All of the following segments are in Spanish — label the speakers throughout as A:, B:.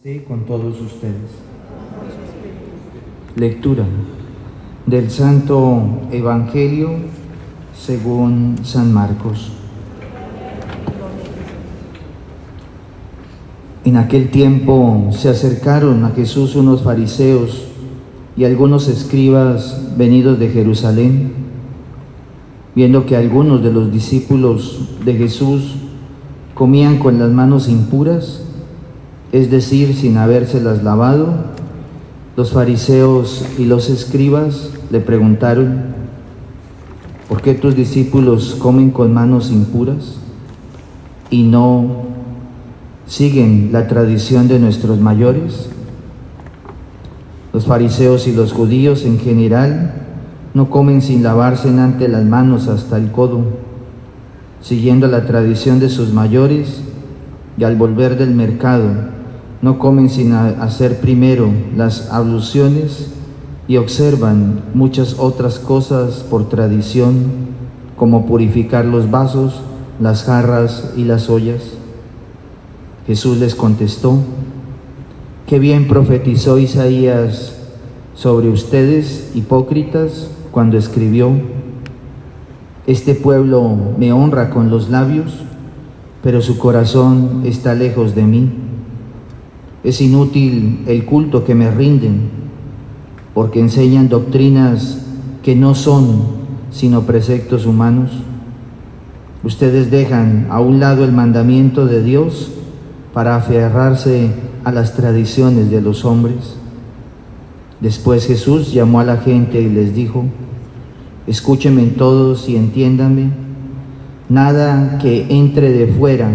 A: Sí, con todos ustedes. Lectura del Santo Evangelio según San Marcos. En aquel tiempo se acercaron a Jesús unos fariseos y algunos escribas venidos de Jerusalén, viendo que algunos de los discípulos de Jesús comían con las manos impuras, es decir, sin habérselas lavado. Los fariseos y los escribas le preguntaron: ¿por qué tus discípulos comen con manos impuras y no siguen la tradición de nuestros mayores? Los fariseos y los judíos en general no comen sin lavarse antes las manos hasta el codo, siguiendo la tradición de sus mayores, y al volver del mercado no comen sin hacer primero las abluciones, y observan muchas otras cosas por tradición, como purificar los vasos, las jarras y las ollas. Jesús les contestó: qué bien profetizó Isaías sobre ustedes, hipócritas, cuando escribió: este pueblo me honra con los labios, pero su corazón está lejos de mí. Es inútil el culto que me rinden, porque enseñan doctrinas que no son sino preceptos humanos. Ustedes dejan a un lado el mandamiento de Dios para aferrarse a las tradiciones de los hombres. Después Jesús llamó a la gente y les dijo: escúchenme todos y entiéndanme. Nada que entre de fuera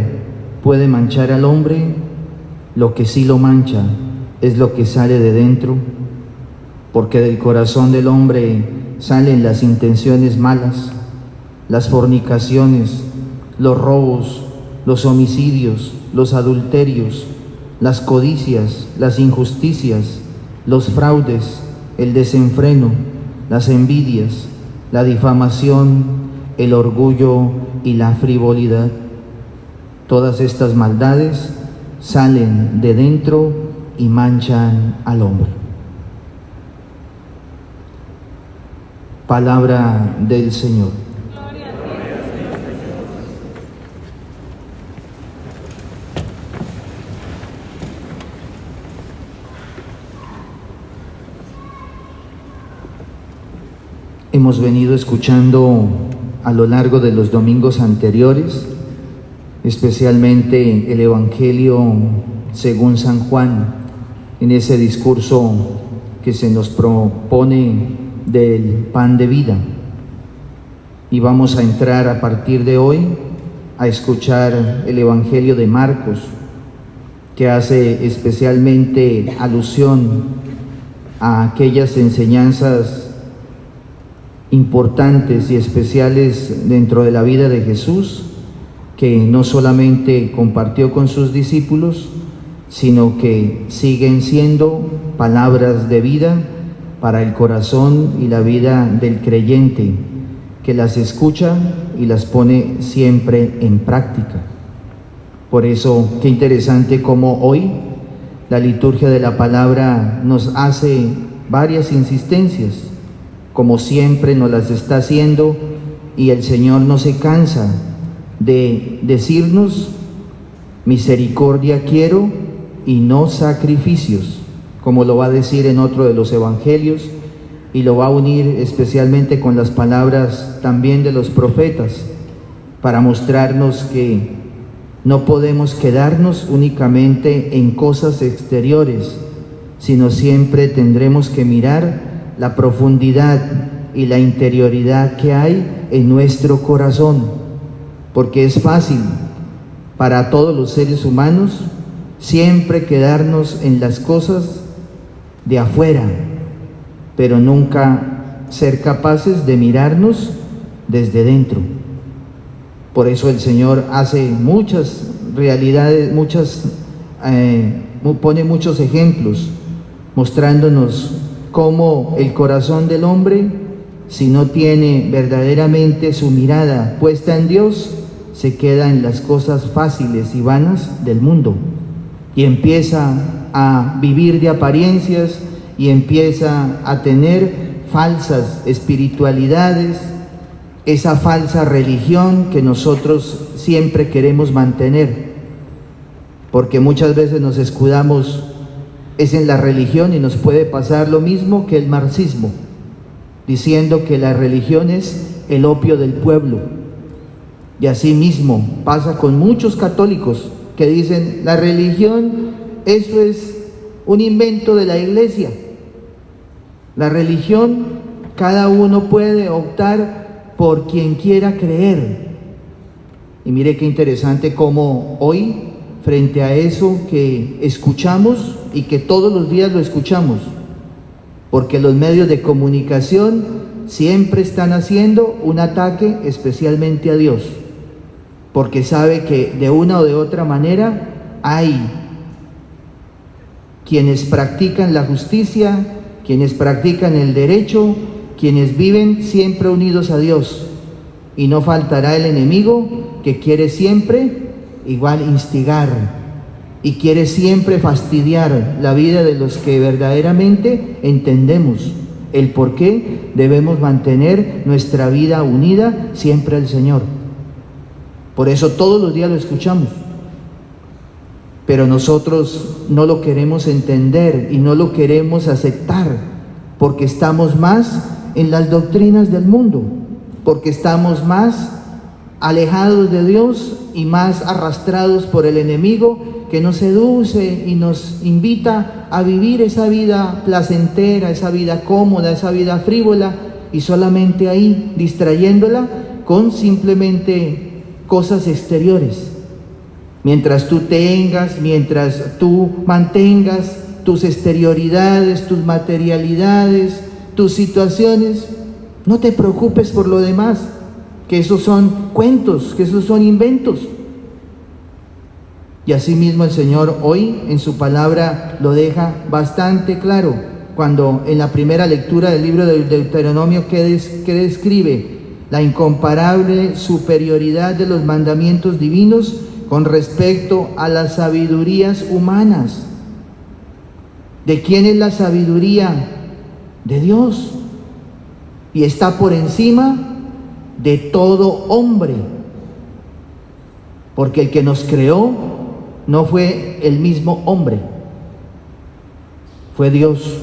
A: puede manchar al hombre. Lo que sí lo mancha es lo que sale de dentro, porque del corazón del hombre salen las intenciones malas, las fornicaciones, los robos, los homicidios, los adulterios, las codicias, las injusticias, los fraudes, el desenfreno, las envidias, la difamación, el orgullo y la frivolidad. Todas estas maldades salen de dentro y manchan al hombre. Palabra del Señor. Hemos venido escuchando a lo largo de los domingos anteriores, especialmente el Evangelio según San Juan, en ese discurso que se nos propone del pan de vida. Y vamos a entrar a partir de hoy a escuchar el Evangelio de Marcos, que hace especialmente alusión a aquellas enseñanzas importantes y especiales dentro de la vida de Jesús, que no solamente compartió con sus discípulos, sino que siguen siendo palabras de vida para el corazón y la vida del creyente, que las escucha y las pone siempre en práctica. Por eso, qué interesante cómo hoy la liturgia de la palabra nos hace varias insistencias, como siempre nos las está haciendo, y el Señor no se cansa de decirnos: misericordia quiero y no sacrificios, como lo va a decir en otro de los evangelios, y lo va a unir especialmente con las palabras también de los profetas, para mostrarnos que no podemos quedarnos únicamente en cosas exteriores, sino siempre tendremos que mirar la profundidad y la interioridad que hay en nuestro corazón, porque es fácil para todos los seres humanos siempre quedarnos en las cosas de afuera, pero nunca ser capaces de mirarnos desde dentro. Por eso el Señor hace muchas realidades, pone muchos ejemplos, mostrándonos cómo el corazón del hombre, si no tiene verdaderamente su mirada puesta en Dios, se queda en las cosas fáciles y vanas del mundo y empieza a vivir de apariencias y empieza a tener falsas espiritualidades, esa falsa religión que nosotros siempre queremos mantener, porque muchas veces nos escudamos es en la religión y nos puede pasar lo mismo que el marxismo, diciendo que la religión es el opio del pueblo. Y así mismo pasa con muchos católicos que dicen, la religión, eso es un invento de la iglesia. La religión, cada uno puede optar por quien quiera creer. Y mire qué interesante cómo hoy, frente a eso que escuchamos y que todos los días lo escuchamos, porque los medios de comunicación siempre están haciendo un ataque especialmente a Dios, porque sabe que de una o de otra manera hay quienes practican la justicia, quienes practican el derecho, quienes viven siempre unidos a Dios, y no faltará el enemigo que quiere siempre igual instigar y quiere siempre fastidiar la vida de los que verdaderamente entendemos el por qué debemos mantener nuestra vida unida siempre al Señor. Por eso todos los días lo escuchamos, pero nosotros no lo queremos entender y no lo queremos aceptar, porque estamos más en las doctrinas del mundo, porque estamos más alejados de Dios y más arrastrados por el enemigo que nos seduce y nos invita a vivir esa vida placentera, esa vida cómoda, esa vida frívola, y solamente ahí distrayéndola con simplemente cosas exteriores. Mientras tú mantengas tus exterioridades, tus materialidades, tus situaciones, no te preocupes por lo demás, que esos son cuentos, que esos son inventos. Y asimismo el Señor hoy en su palabra lo deja bastante claro, cuando en la primera lectura del libro de Deuteronomio que describe la incomparable superioridad de los mandamientos divinos con respecto a las sabidurías humanas. ¿De quién es la sabiduría? De Dios. Y está por encima de todo hombre, porque el que nos creó no fue el mismo hombre, fue Dios.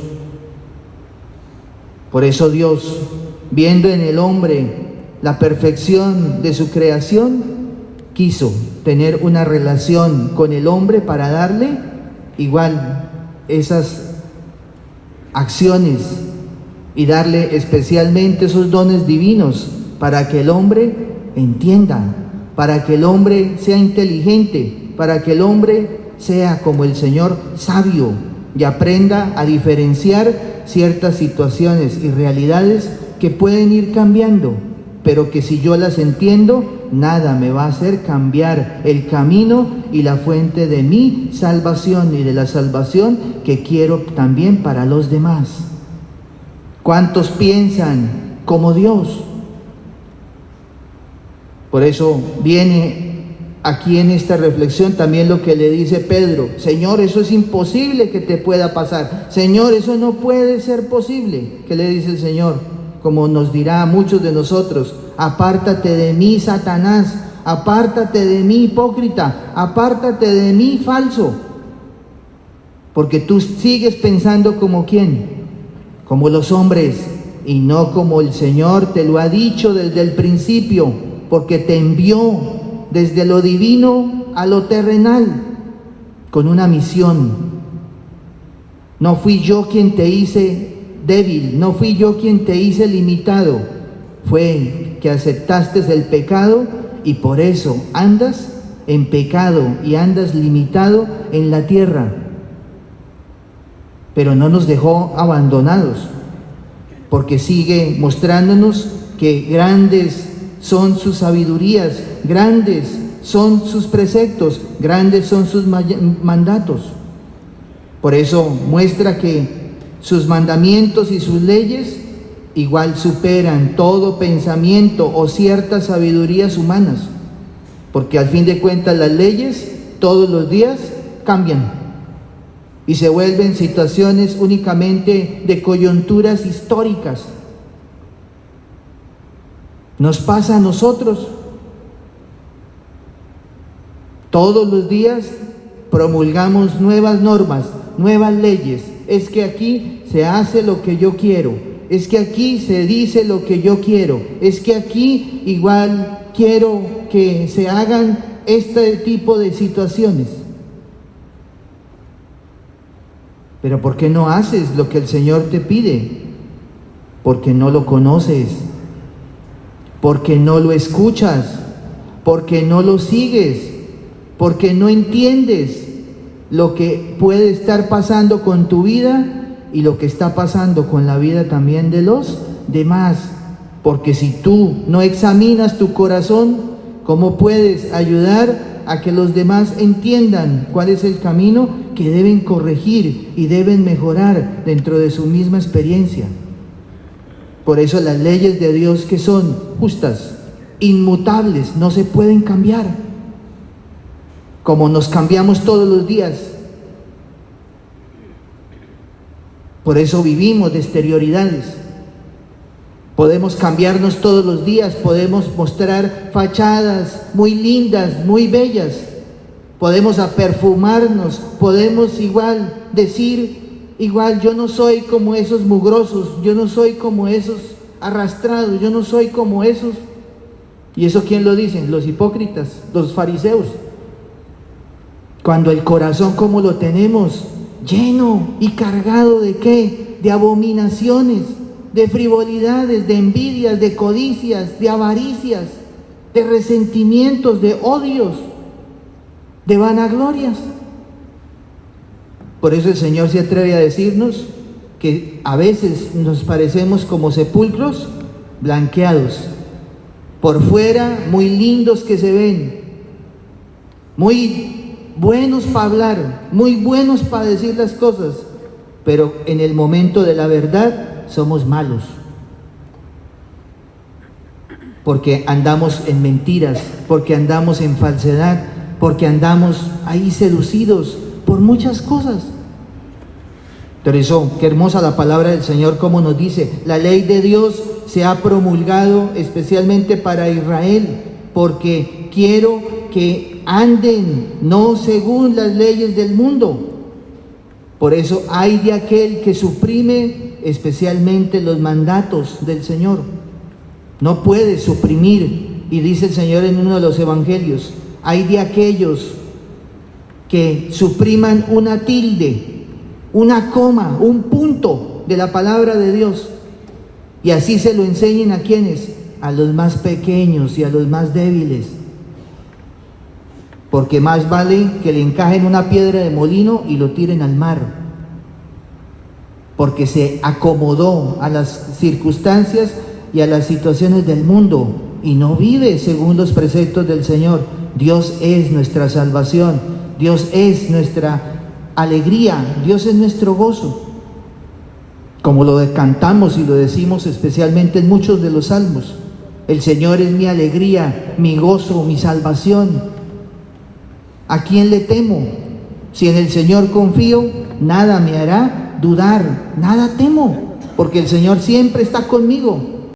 A: Por eso Dios, viendo en el hombre la perfección de su creación, quiso tener una relación con el hombre para darle igual esas acciones y darle especialmente esos dones divinos para que el hombre entienda, para que el hombre sea inteligente, para que el hombre sea como el Señor, sabio, y aprenda a diferenciar ciertas situaciones y realidades que pueden ir cambiando, pero que si yo las entiendo, nada me va a hacer cambiar el camino y la fuente de mi salvación y de la salvación que quiero también para los demás. ¿Cuántos piensan como Dios? Por eso viene aquí en esta reflexión también lo que le dice Pedro: Señor, eso es imposible que te pueda pasar. Señor, eso no puede ser posible. ¿Qué le dice el Señor? Como nos dirá a muchos de nosotros: apártate de mí, Satanás, apártate de mí, hipócrita, apártate de mí, falso. Porque tú sigues pensando como ¿quién? Como los hombres, y no como el Señor te lo ha dicho desde el principio, porque te envió desde lo divino a lo terrenal con una misión. No fui yo quien te hice débil, no fui yo quien te hice limitado, fue que aceptaste el pecado y por eso andas en pecado y andas limitado en la tierra. Pero no nos dejó abandonados, porque sigue mostrándonos que grandes son sus sabidurías, grandes son sus preceptos, grandes son sus mandatos. Por eso muestra que sus mandamientos y sus leyes igual superan todo pensamiento o ciertas sabidurías humanas, porque al fin de cuentas las leyes todos los días cambian. y se vuelven situaciones únicamente de coyunturas históricas. Nos pasa a nosotros. Todos los días promulgamos nuevas normas, nuevas leyes. Es que aquí se hace lo que yo quiero. Es que aquí se dice lo que yo quiero. Es que aquí igual quiero que se hagan este tipo de situaciones. Pero ¿por qué no haces lo que el Señor te pide? Porque no lo conoces, porque no lo escuchas, porque no lo sigues, porque no entiendes lo que puede estar pasando con tu vida y lo que está pasando con la vida también de los demás. Porque si tú no examinas tu corazón, ¿cómo puedes ayudar a que los demás entiendan cuál es el camino que deben corregir y deben mejorar dentro de su misma experiencia? Por eso las leyes de Dios, que son justas, inmutables, no se pueden cambiar, como nos cambiamos todos los días. Por eso vivimos de exterioridades. Podemos cambiarnos todos los días, podemos mostrar fachadas muy lindas, muy bellas, podemos aperfumarnos, podemos igual decir, igual yo no soy como esos mugrosos, yo no soy como esos arrastrados, yo no soy como esos. ¿Y eso quién lo dicen? Los hipócritas, los fariseos. Cuando el corazón, como lo tenemos, lleno y cargado de ¿qué? De abominaciones, de frivolidades, de envidias, de codicias, de avaricias, de resentimientos, de odios, de vanaglorias. Por eso el Señor se atreve a decirnos que a veces nos parecemos como sepulcros blanqueados, por fuera muy lindos que se ven, muy buenos para hablar, muy buenos para decir las cosas, pero en el momento de la verdad somos malos, porque andamos en mentiras, porque andamos en falsedad, porque andamos ahí seducidos por muchas cosas. Por eso, qué hermosa la palabra del Señor, como nos dice, la ley de Dios se ha promulgado especialmente para Israel, porque quiero que anden no según las leyes del mundo. Por eso hay de aquel que suprime especialmente los mandatos del Señor. No puede suprimir, y dice el Señor en uno de los evangelios, hay de aquellos que supriman una tilde, una coma, un punto de la palabra de Dios, y así se lo enseñen a quienes, a los más pequeños y a los más débiles, porque más vale que le encajen una piedra de molino y lo tiren al mar, porque se acomodó a las circunstancias y a las situaciones del mundo y no vive según los preceptos del Señor. Dios es nuestra salvación, Dios es nuestra alegría, Dios es nuestro gozo, como lo cantamos y lo decimos especialmente en muchos de los salmos. El Señor es mi alegría, mi gozo, mi salvación. ¿A quién le temo? Si en el Señor confío, nada me hará dudar, nada temo, porque el Señor siempre está conmigo.